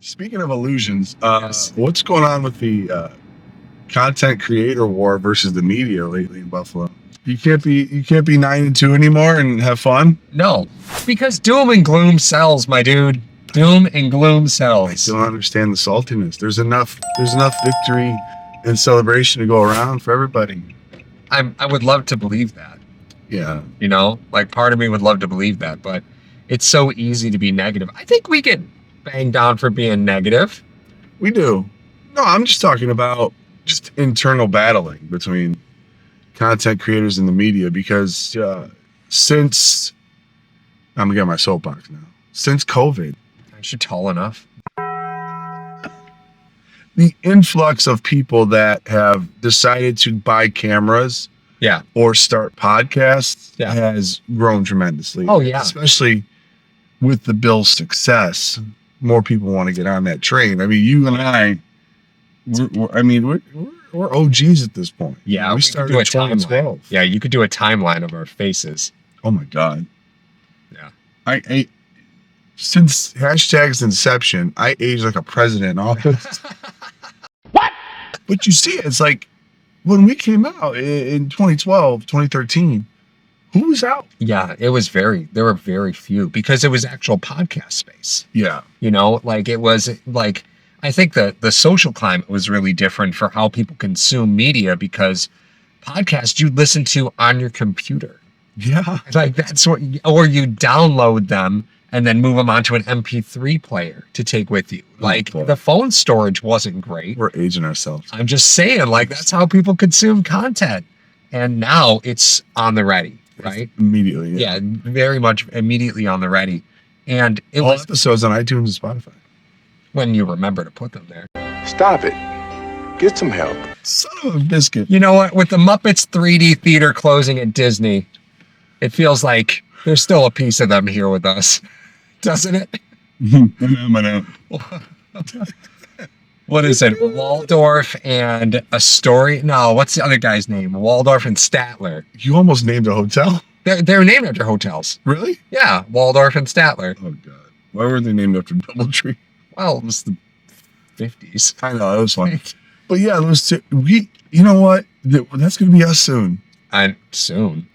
Speaking of illusions, Yes. what's going on with the content creator war versus the media lately in Buffalo? You can't be 9-2 anymore and have fun. No, because doom and gloom sells, my dude. Doom and gloom I sells. don't understand the saltiness. There's enough victory and celebration to go around for everybody. I would love to believe that. Yeah. You know, like part of me would love to believe that, but it's so easy to be negative. I think we get banged down for being negative. We do. No, I'm just talking about just internal battling between content creators and the media because since I'm gonna get my soapbox now. Since COVID, Aren't you tall enough? the influx of people that have decided to buy cameras Yeah. or start podcasts Yeah. has grown tremendously. Oh, yeah. Especially with the Bill's success, more people want to get on that train. I mean, you and I, we're OGs at this point. Yeah. we could started do in a timeline. 2012. Yeah, you could do a timeline of our faces. Oh my God. Yeah. I since hashtag's inception, I aged like a president in office. What? But you see, it's like when we came out in 2012, 2013, who was out? Yeah, there were very few because it was actual podcast space. Yeah. You know, like it was like, I think the social climate was really different for how people consume media because podcasts you listen to on your computer. Yeah. Like that's what, or you download them and then move them onto an MP3 player to take with you. Like boy. the phone storage wasn't great. We're aging ourselves. I'm just saying, like that's how people consume content. And now it's on the ready, right? Immediately. Yeah, very much immediately on the ready. And it All was episodes on iTunes and Spotify. when you remember to put them there. Stop it. Get some help. Son of a biscuit. You know what? With the Muppets 3D theater closing at Disney, it feels like there's still a piece of them here with us, doesn't it? What is it? Waldorf and a story? No, what's the other guy's name? Waldorf and Statler. You almost named a hotel? They're named after hotels. Really? Yeah, Waldorf and Statler. Oh, God. Why were they named after Doubletree? Well, it was the 50s. I know, it was fun. But yeah, those two, you know what? That's going to be us soon. And soon.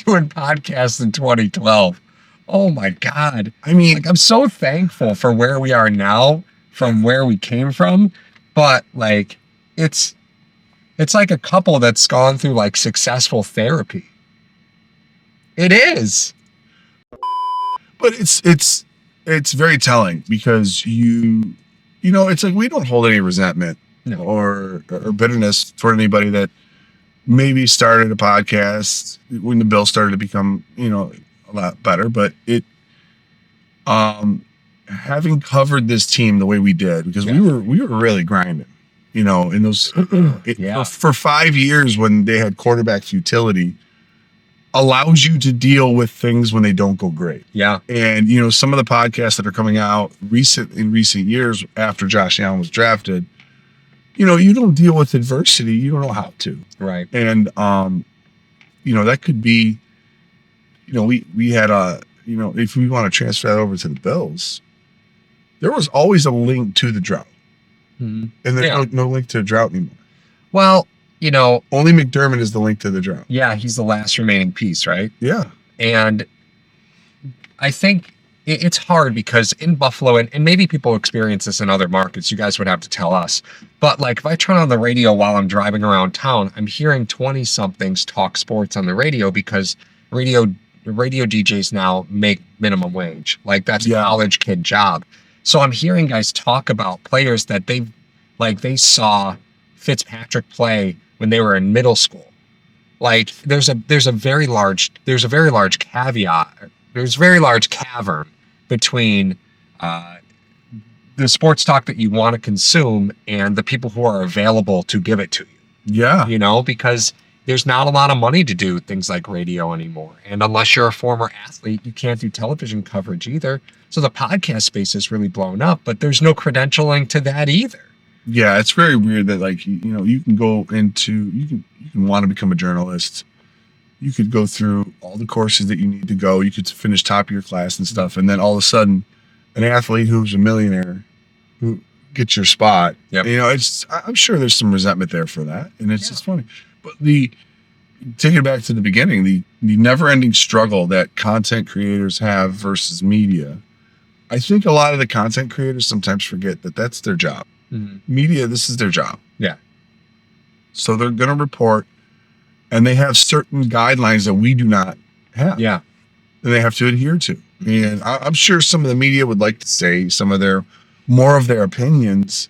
Doing podcasts in 2012. Oh my God. I mean, Like, I'm so thankful for where we are now from where we came from. But like, it's like a couple that's gone through like successful therapy. It is. but it's very telling because you know, it's like we don't hold any resentment No. or bitterness toward anybody that maybe started a podcast when the bill started to become, you know, a lot better. But it, having covered this team the way we did, because we were really grinding, you know, in those for 5 years when they had quarterback futility, allows you to deal with things when they don't go great. Yeah. And, you know, some of the podcasts that are coming out in recent years after Josh Allen was drafted, you know, you don't deal with adversity. You don't know how to. Right. And, you know, that could be, you know, we had you know, if we want to transfer that over to the Bills, there was always a link to the drought. Mm-hmm. And there's no link to the drought anymore. Well, you know, only McDermott is the link to the drought. Yeah, he's the last remaining piece, right? Yeah. And I think it's hard because in Buffalo, and maybe people experience this in other markets, you guys would have to tell us. But like if I turn on the radio while I'm driving around town, I'm hearing 20-somethings talk sports on the radio because radio DJs now make minimum wage. Like that's a college kid job. So I'm hearing guys talk about players that they saw Fitzpatrick play when they were in middle school. Like there's a very large caveat. There's a very large cavern between the sports talk that you want to consume and the people who are available to give it to you. Yeah. You know, because there's not a lot of money to do things like radio anymore. And unless you're a former athlete, you can't do television coverage either. So the podcast space is really blown up, but there's no credentialing to that either. Yeah, it's very weird that like, you know, you can go into, you can want to become a journalist, you could go through all the courses that you need to go. You could finish top of your class and stuff. And then all of a sudden, an athlete who's a millionaire who gets your spot. Yep. I'm sure there's some resentment there for that. And it's just funny. But taking it back to the beginning, the never-ending struggle that content creators have versus media. I think a lot of the content creators sometimes forget that that's their job. Mm-hmm. Media, this is their job. Yeah. So they're going to report, and they have certain guidelines that we do not have. Yeah. And they have to adhere to. And I'm sure some of the media would like to say some of more of their opinions,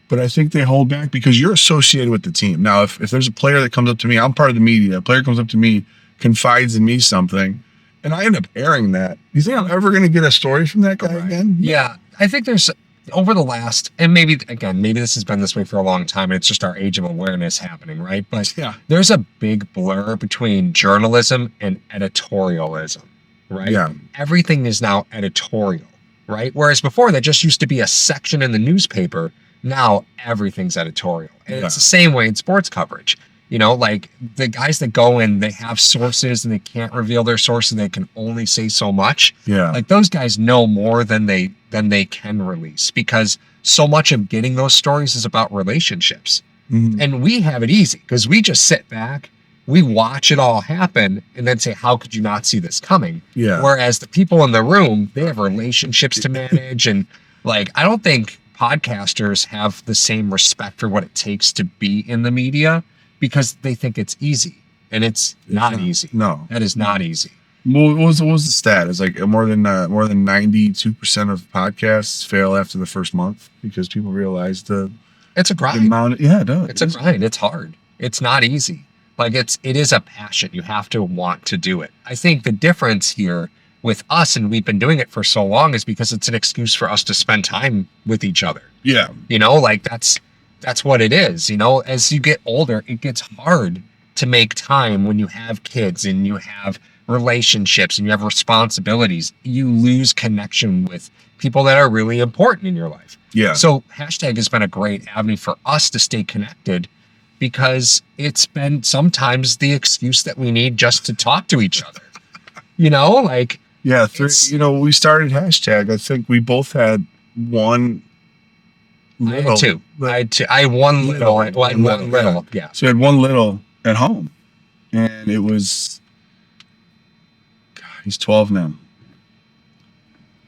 but I think they hold back because you're associated with the team. Now, if there's a player that comes up to me, I'm part of the media, a player comes up to me, confides in me something, and I end up airing that. You think I'm ever going to get a story from that guy again? Yeah. I think there's, over the last, and maybe this has been this way for a long time, and it's just our age of awareness happening, right? But there's a big blur between journalism and editorialism, right? Yeah. Everything is now editorial, right? Whereas before, that just used to be a section in the newspaper. Now everything's editorial. And it's the same way in sports coverage. Like the guys that go in, they have sources and they can't reveal their sources. They can only say so much. Yeah. Like those guys know more than they can release, because so much of getting those stories is about relationships. Mm-hmm. And we have it easy because we just sit back, we watch it all happen, and then say, how could you not see this coming? Yeah. Whereas the people in the room, they have relationships to manage. And like, I don't think podcasters have the same respect for what it takes to be in the media, because they think it's easy, and it's not easy. No, that is not easy. What was the stat? It's like more than 92% of podcasts fail after the first month because people realize it's a grind. It does. It's a grind. It's hard. It's not easy. Like it is a passion. You have to want to do it. I think the difference here with us, and we've been doing it for so long, is because it's an excuse for us to spend time with each other. Yeah. Like that's what it is. As you get older, it gets hard to make time when you have kids and you have relationships and you have responsibilities. You lose connection with people that are really important in your life. Yeah. So hashtag has been a great avenue for us to stay connected, because it's been sometimes the excuse that we need just to talk to each other. Like. Yeah. We started hashtag. I think we both had one. Little. I had one little. Yeah. So we had one little at home, and it was. God, he's 12 now.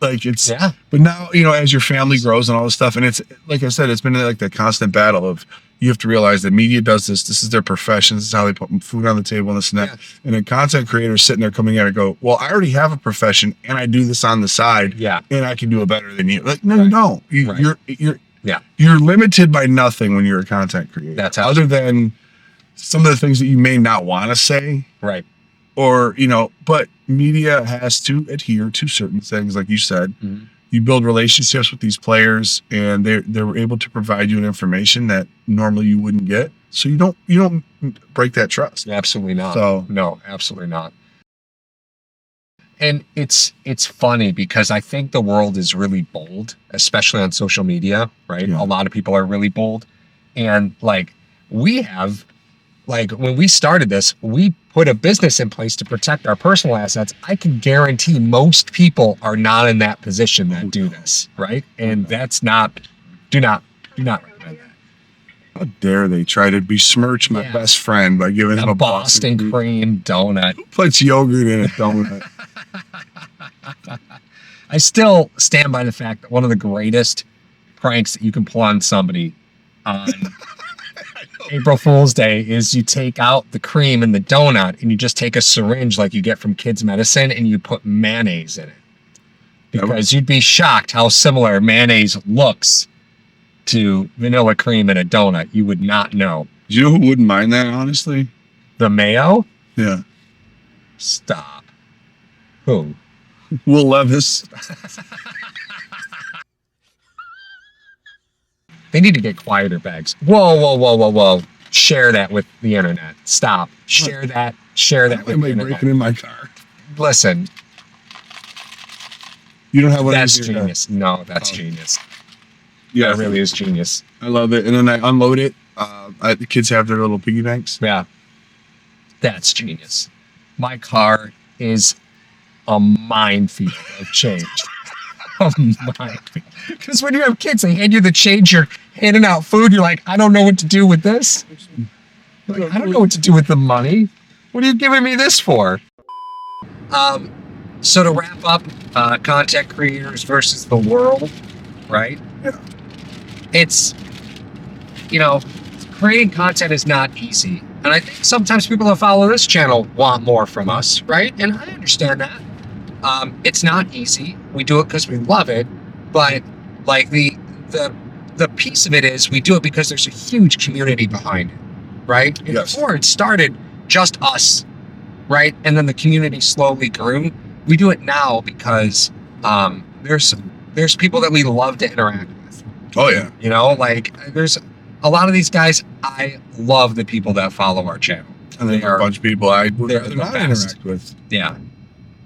Like it's. Yeah. But now as your family grows and all this stuff, and it's like I said, it's been like the constant battle of you have to realize that media does this. This is their profession. This is how they put food on the table and this and that. Yeah. And a content creator sitting there coming at it go, well, I already have a profession and I do this on the side. Yeah. And I can do it better than you. Like no, you don't. Yeah. You're limited by nothing when you're a content creator. That's how other than some of the things that you may not want to say. Right. Or, but media has to adhere to certain things, like you said. Mm-hmm. You build relationships with these players, and they're able to provide you an information that normally you wouldn't get. So you don't break that trust. Absolutely not. So no, absolutely not. And it's funny because I think the world is really bold, especially on social media, right? Yeah. A lot of people are really bold. And like when we started this, we put a business in place to protect our personal assets. I can guarantee most people are not in that position that do this, right? And that's do not recommend that. How dare they try to besmirch my best friend by giving him a Boston cream donut. Who puts yogurt in a donut? I still stand by the fact that one of the greatest pranks that you can pull on somebody on April Fool's Day is you take out the cream in the donut and you just take a syringe like you get from kids' medicine and you put mayonnaise in it. Because you'd be shocked how similar mayonnaise looks to vanilla cream in a donut. You would not know. Do you know who wouldn't mind that, honestly? The mayo? Yeah. Stop. Who? Will Levis. They need to get quieter bags. Whoa. Share that with the internet. Stop. Share that with the internet. Breaking in my car. Listen. You don't have one. That's genius. No, that's genius. Yeah, that really is genius. I love it. And then I unload it. The kids have their little piggy banks. Yeah. That's genius. My car is a minefield of change. A minefield. Because when you have kids, they hand you the change, you're handing out food, you're like, I don't know what to do with this. Like, I don't know what to do with the money. What are you giving me this for? So to wrap up, content creators versus the world, right? Yeah. It's, creating content is not easy. And I think sometimes people that follow this channel want more from us, right? And I understand that. It's not easy. We do it because we love it. But like the piece of it is we do it because there's a huge community behind it, right? And Yes. before it started, just us, right? And then the community slowly grew. We do it now because there's people that we love to interact with. Oh yeah. There's a lot of these guys. I love the people that follow our channel. And there's a bunch of people I would they're rather the not best. interact with. Yeah.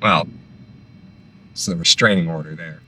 Well, it's the restraining order there.